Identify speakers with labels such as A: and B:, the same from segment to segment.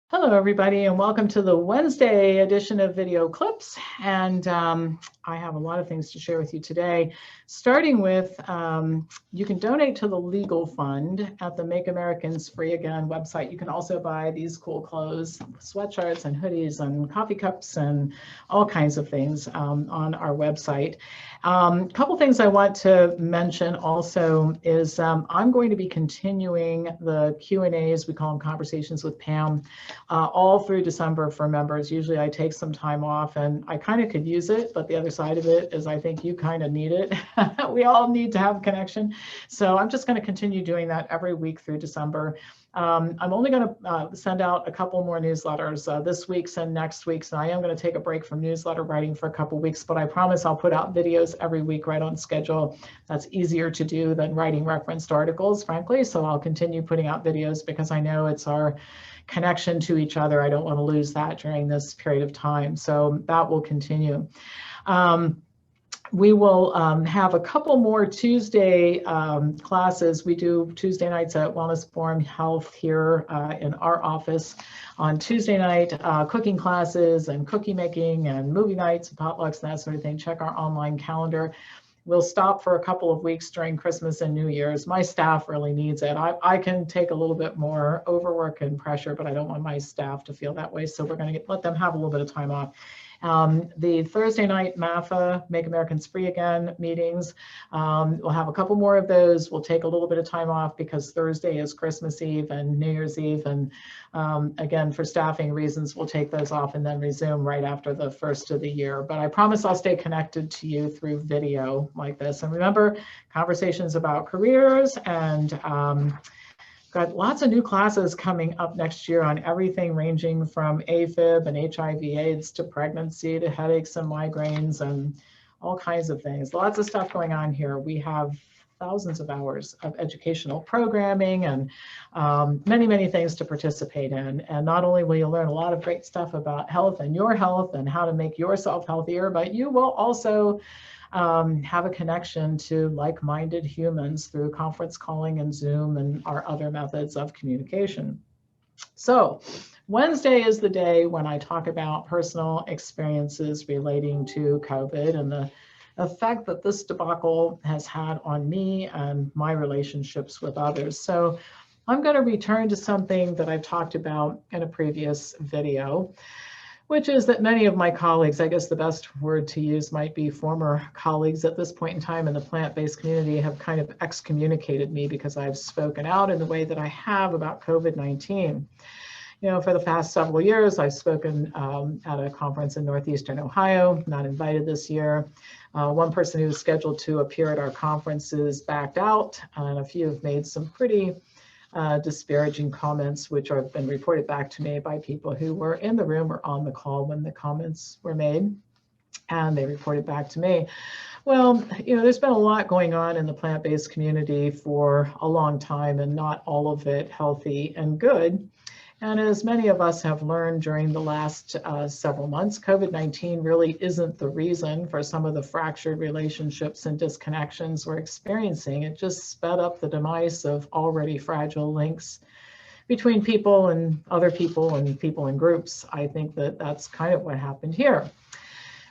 A: Hello, everybody, and welcome to the Wednesday edition of Video Clips. And I have a lot of things to share with you today, starting with you can donate to the legal fund at the Make Americans Free Again website. You can also buy these cool clothes, sweatshirts and hoodies and coffee cups and all kinds of things on our website. A couple things I want to mention also is I'm going to be continuing the Q&As, we call them Conversations with Pam, all through December for members. Usually I take some time off and I kind of could use it, but the other side of it is I think you kind of need it. We all need to have connection. So I'm just going to continue doing that every week through December. I'm only going to send out a couple more newsletters this week's and next week's, and I am going to take a break from newsletter writing for a couple weeks, but I promise I'll put out videos every week right on schedule. That's easier to do than writing referenced articles, frankly, so I'll continue putting out videos because I know it's our connection to each other. I don't want to lose that during this period of time, so that will continue. We will have a couple more Tuesday classes. We do Tuesday nights at Wellness Forum Health here in our office. On Tuesday night, cooking classes and cookie making and movie nights and potlucks and that sort of thing. Check our online calendar. We'll stop for a couple of weeks during Christmas and New Year's. My staff really needs it. I can take a little bit more overwork and pressure, but I don't want my staff to feel that way. So we're going to let them have a little bit of time off. The Thursday night MAFA, Make Americans Free Again meetings, we'll have a couple more of those. We'll take a little bit of time off because Thursday is Christmas Eve and New Year's Eve. And again, for staffing reasons, we'll take those off and then resume right after the first of the year. But I promise I'll stay connected to you through video like this. And remember, conversations about careers and got lots of new classes coming up next year on everything ranging from AFib and HIV/AIDS to pregnancy to headaches and migraines and all kinds of things. Lots of stuff going on here. We have thousands of hours of educational programming and many, many things to participate in. And not only will you learn a lot of great stuff about health and your health and how to make yourself healthier, but you will also have a connection to like-minded humans through conference calling and Zoom and our other methods of communication. So Wednesday is the day when I talk about personal experiences relating to COVID and the effect that this debacle has had on me and my relationships with others. So I'm going to return to something that I've talked about in a previous video, which is that many of my colleagues, I guess the best word to use might be former colleagues at this point in time in the plant-based community, have kind of excommunicated me because I've spoken out in the way that I have about COVID-19. You know, for the past several years, I've spoken at a conference in Northeastern Ohio, not invited this year. One person who was scheduled to appear at our conferences backed out, and a few have made some pretty disparaging comments, which have been reported back to me by people who were in the room or on the call when the comments were made, and they reported back to me. Well, you know, there's been a lot going on in the plant-based community for a long time, and not all of it healthy and good. And as many of us have learned during the last several months, COVID-19 really isn't the reason for some of the fractured relationships and disconnections we're experiencing. It just sped up the demise of already fragile links between people and other people and people in groups. I think that that's kind of what happened here.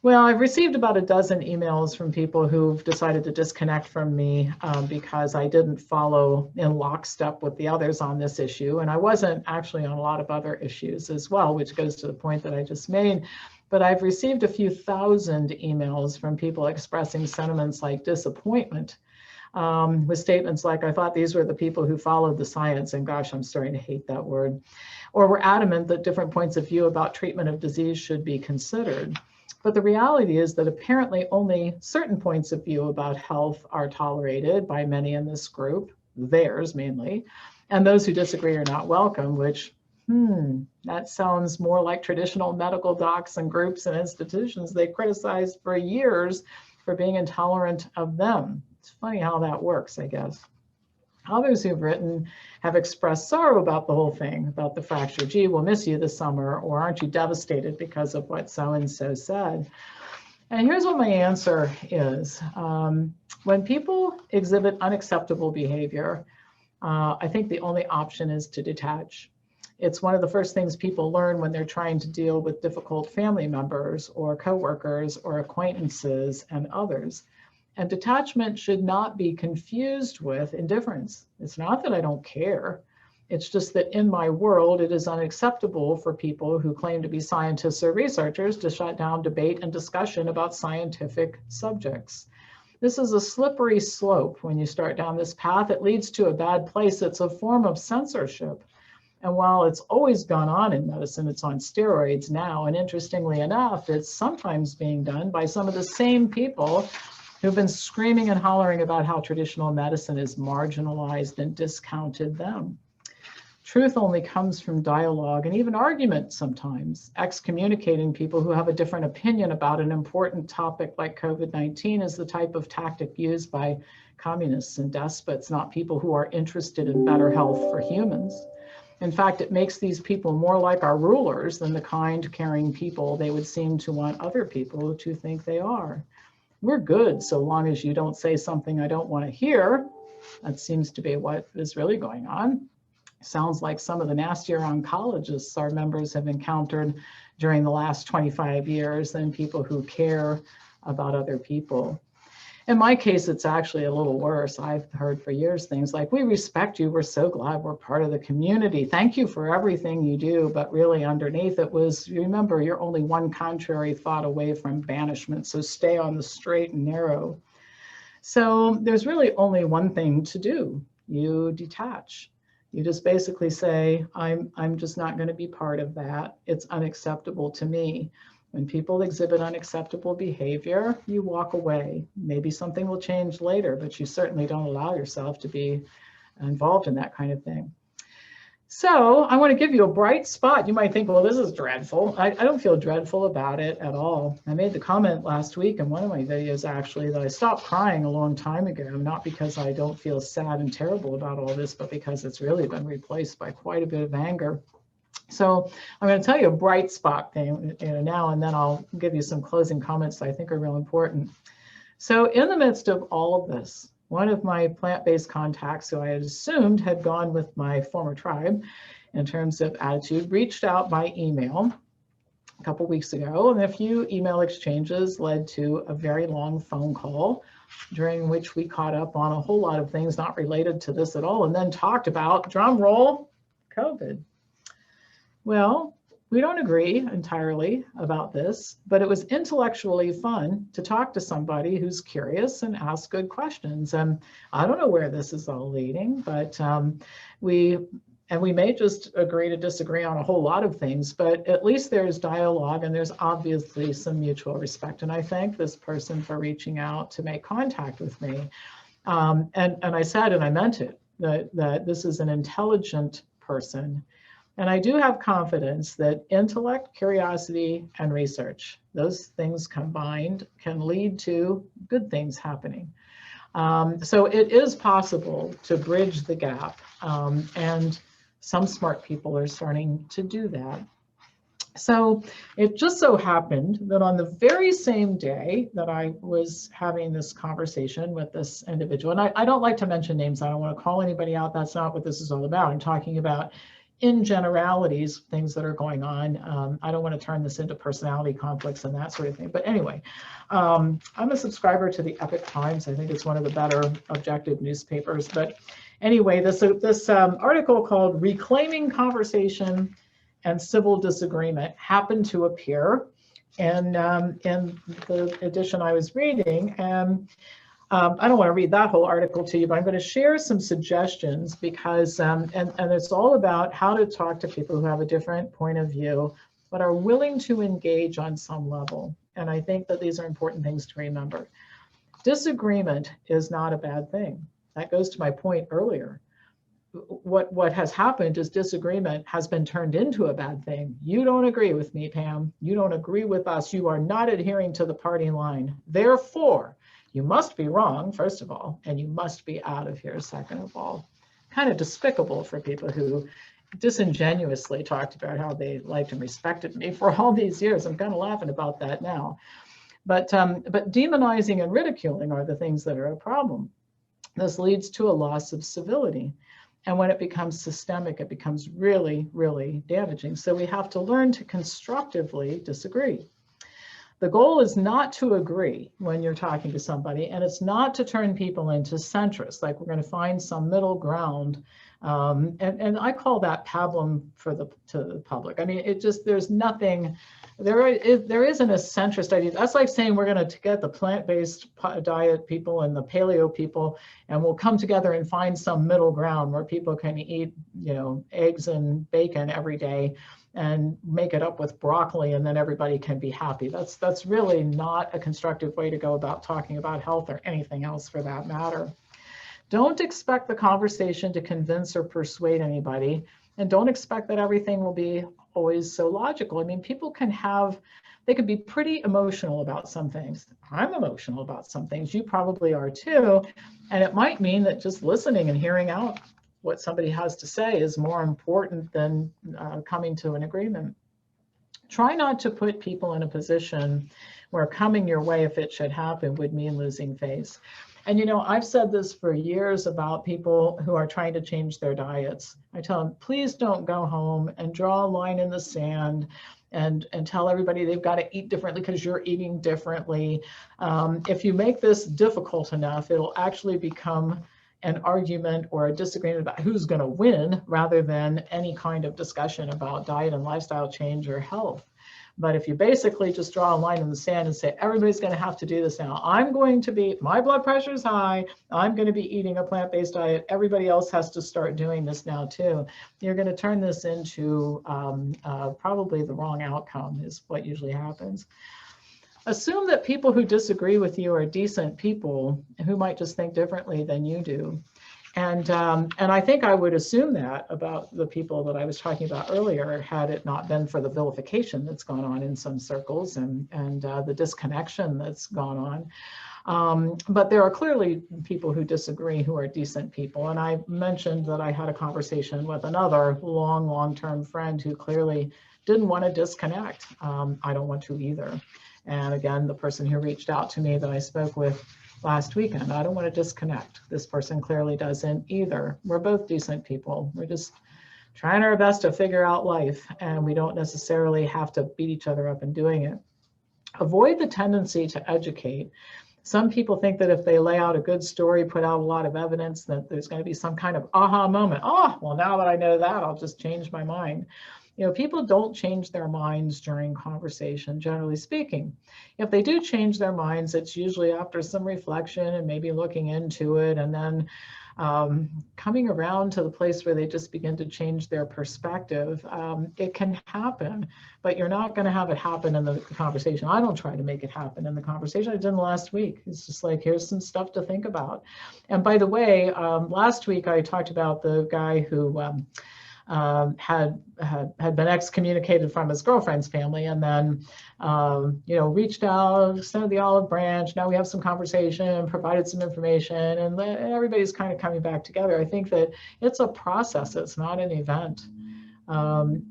A: Well, I've received about a dozen emails from people who've decided to disconnect from me because I didn't follow in lockstep with the others on this issue. And I wasn't actually on a lot of other issues as well, which goes to the point that I just made. But I've received a few thousand emails from people expressing sentiments like disappointment, with statements like, I thought these were the people who followed the science, and gosh, I'm starting to hate that word, or were adamant that different points of view about treatment of disease should be considered. But the reality is that apparently only certain points of view about health are tolerated by many in this group, theirs mainly, and those who disagree are not welcome, which, that sounds more like traditional medical docs and groups and institutions they criticized for years for being intolerant of them. It's funny how that works, I guess. Others who've written have expressed sorrow about the whole thing, about the fracture. Gee, we'll miss you this summer, or aren't you devastated because of what so-and-so said? And here's what my answer is. When people exhibit unacceptable behavior, I think the only option is to detach. It's one of the first things people learn when they're trying to deal with difficult family members or coworkers or acquaintances and others. And detachment should not be confused with indifference. It's not that I don't care. It's just that in my world, it is unacceptable for people who claim to be scientists or researchers to shut down debate and discussion about scientific subjects. This is a slippery slope. When you start down this path, it leads to a bad place. It's a form of censorship. And while it's always gone on in medicine, it's on steroids now. And interestingly enough, it's sometimes being done by some of the same people who've been screaming and hollering about how traditional medicine is marginalized and discounted them. Truth only comes from dialogue and even argument sometimes. Excommunicating people who have a different opinion about an important topic like COVID-19 is the type of tactic used by communists and despots, not people who are interested in better health for humans. In fact, it makes these people more like our rulers than the kind, caring people they would seem to want other people to think they are. We're good so long as you don't say something I don't want to hear. That seems to be what is really going on. Sounds like some of the nastier oncologists our members have encountered during the last 25 years than people who care about other people. In my case, it's actually a little worse. I've heard for years things like, we respect you, we're so glad we're part of the community, thank you for everything you do, but really underneath it was, remember, you're only one contrary thought away from banishment, so stay on the straight and narrow. So there's really only one thing to do. You detach. You just basically say, I'm just not going to be part of that. It's unacceptable to me. When people exhibit unacceptable behavior, you walk away. Maybe something will change later, but you certainly don't allow yourself to be involved in that kind of thing. So I want to give you a bright spot. You might think, well, this is dreadful. I don't feel dreadful about it at all. I made the comment last week in one of my videos, actually, that I stopped crying a long time ago, not because I don't feel sad and terrible about all this, but because it's really been replaced by quite a bit of anger. So I'm going to tell you a bright spot thing now, and then I'll give you some closing comments that I think are real important. So in the midst of all of this, one of my plant-based contacts, who I had assumed had gone with my former tribe in terms of attitude, reached out by email a couple weeks ago, and a few email exchanges led to a very long phone call during which we caught up on a whole lot of things not related to this at all, and then talked about, drum roll, COVID. Well, we don't agree entirely about this, but it was intellectually fun to talk to somebody who's curious and ask good questions. And I don't know where this is all leading, but we may just agree to disagree on a whole lot of things, but at least there's dialogue and there's obviously some mutual respect. And I thank this person for reaching out to make contact with me. And I said, and I meant it, that this is an intelligent person. And I do have confidence that intellect, curiosity, and research, those things combined can lead to good things happening. So it is possible to bridge the gap, and some smart people are starting to do that. So it just so happened that on the very same day that I was having this conversation with this individual, and I don't like to mention names, I don't want to call anybody out, that's not what this is all about. I'm talking about in generalities, things that are going on. I don't want to turn this into personality conflicts and that sort of thing. But anyway, I'm a subscriber to the Epoch Times. I think it's one of the better objective newspapers. But anyway, this article called Reclaiming Conversation and Civil Disagreement happened to appear in the edition I was reading. And I don't want to read that whole article to you, but I'm going to share some suggestions because, and it's all about how to talk to people who have a different point of view, but are willing to engage on some level. And I think that these are important things to remember. Disagreement is not a bad thing. That goes to my point earlier. What has happened is disagreement has been turned into a bad thing. You don't agree with me, Pam. You don't agree with us. You are not adhering to the party line. Therefore, you must be wrong, first of all, and you must be out of here, second of all. Kind of despicable for people who disingenuously talked about how they liked and respected me for all these years. I'm kind of laughing about that now. But demonizing and ridiculing are the things that are a problem. This leads to a loss of civility. And when it becomes systemic, it becomes really, really damaging. So we have to learn to constructively disagree. The goal is not to agree when you're talking to somebody, and it's not to turn people into centrists, like we're going to find some middle ground. And I call that pablum to the public. I mean, it just, there's nothing, there isn't a centrist idea. That's like saying we're going to get the plant-based diet people and the paleo people, and we'll come together and find some middle ground where people can eat, you know, eggs and bacon every day and make it up with broccoli, and then everybody can be happy. That's really not a constructive way to go about talking about health or anything else for that matter. Don't expect the conversation to convince or persuade anybody, and don't expect that everything will be always so logical. I mean, people they can be pretty emotional about some things. I'm emotional about some things. You probably are too. And it might mean that just listening and hearing out what somebody has to say is more important than coming to an agreement. Try not to put people in a position where coming your way, if it should happen, would mean losing face. And you know, I've said this for years about people who are trying to change their diets. I tell them, please don't go home and draw a line in the sand and tell everybody they've got to eat differently because you're eating differently. If you make this difficult enough, it'll actually become an argument or a disagreement about who's going to win rather than any kind of discussion about diet and lifestyle change or health. But if you basically just draw a line in the sand and say, everybody's going to have to do this now. My blood pressure is high. I'm going to be eating a plant-based diet. Everybody else has to start doing this now too. You're going to turn this into probably the wrong outcome is what usually happens. Assume that people who disagree with you are decent people who might just think differently than you do. And I think I would assume that about the people that I was talking about earlier, had it not been for the vilification that's gone on in some circles and the disconnection that's gone on. But there are clearly people who disagree who are decent people. And I mentioned that I had a conversation with another long-term friend who clearly didn't want to disconnect. I don't want to either. And again, the person who reached out to me that I spoke with last weekend, I don't want to disconnect. This person clearly doesn't either. We're both decent people. We're just trying our best to figure out life, and we don't necessarily have to beat each other up in doing it. Avoid the tendency to educate. Some people think that if they lay out a good story, put out a lot of evidence, that there's going to be some kind of aha moment. Oh, well, now that I know that, I'll just change my mind. You know, people don't change their minds during conversation, generally speaking. If they do change their minds, it's usually after some reflection and maybe looking into it, and then coming around to the place where they just begin to change their perspective. It can happen, but you're not going to have it happen in the conversation. I don't try to make it happen in the conversation. I did last week. It's just like, here's some stuff to think about. And by the way, last week I talked about the guy who had been excommunicated from his girlfriend's family, and then you know, reached out, extended the olive branch. Now we have some conversation, provided some information, and everybody's kind of coming back together. I think that it's a process. It's not an event.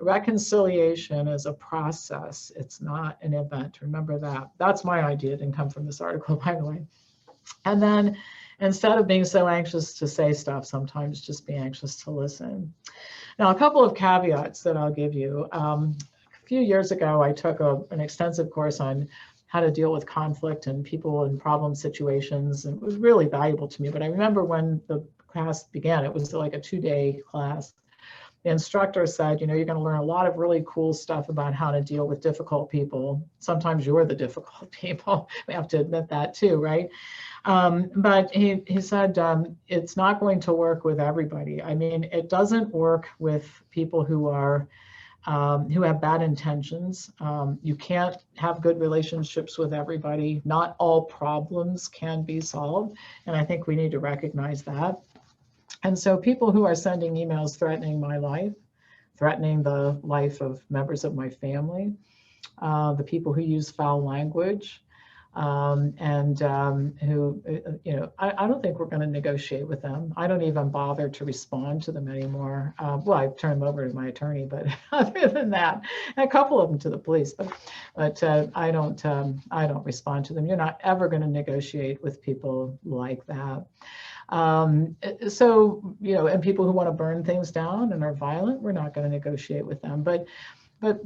A: Reconciliation is a process. It's not an event. Remember that. That's my idea. It didn't come from this article, by the way. And then instead of being so anxious to say stuff, sometimes just be anxious to listen. Now, a couple of caveats that I'll give you. A few years ago, I took an extensive course on how to deal with conflict and people in problem situations, and it was really valuable to me. But I remember when the class began, it was like a 2-day class. The instructor said, you know, you're going to learn a lot of really cool stuff about how to deal with difficult people. Sometimes you're the difficult people. We have to admit that too, right? But he said it's not going to work with everybody. I mean, it doesn't work with people who have bad intentions. You can't have good relationships with everybody. Not all problems can be solved, and I think we need to recognize that. And so people who are sending emails threatening my life, threatening the life of members of my family, the people who use foul language, and who, you know, I don't think we're going to negotiate with them. I don't even bother to respond to them anymore. Well, I turn them over to my attorney, but other than that, a couple of them to the police, but I don't respond to them. You're not ever going to negotiate with people like that. So, you know, and people who want to burn things down and are violent, we're not going to negotiate with them. But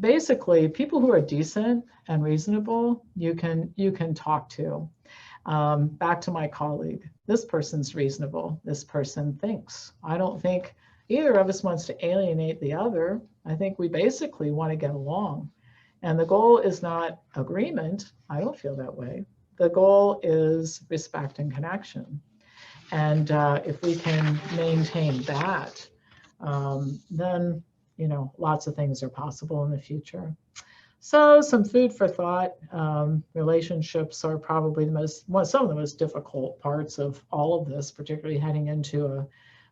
A: basically, people who are decent and reasonable, you can talk to. Back to my colleague, this person's reasonable. This person thinks. I don't think either of us wants to alienate the other. I think we basically want to get along. And the goal is not agreement. I don't feel that way. The goal is respect and connection. And if we can maintain that, then, you know, lots of things are possible in the future. So some food for thought. Relationships are probably some of the most difficult parts of all of this, particularly heading into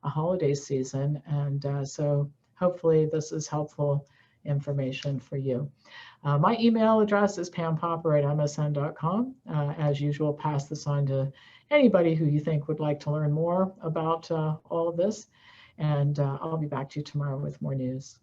A: a holiday season. And so hopefully this is helpful information for you. My email address is pampopper@msn.com. As usual, pass this on to anybody who you think would like to learn more about all of this. And I'll be back to you tomorrow with more news.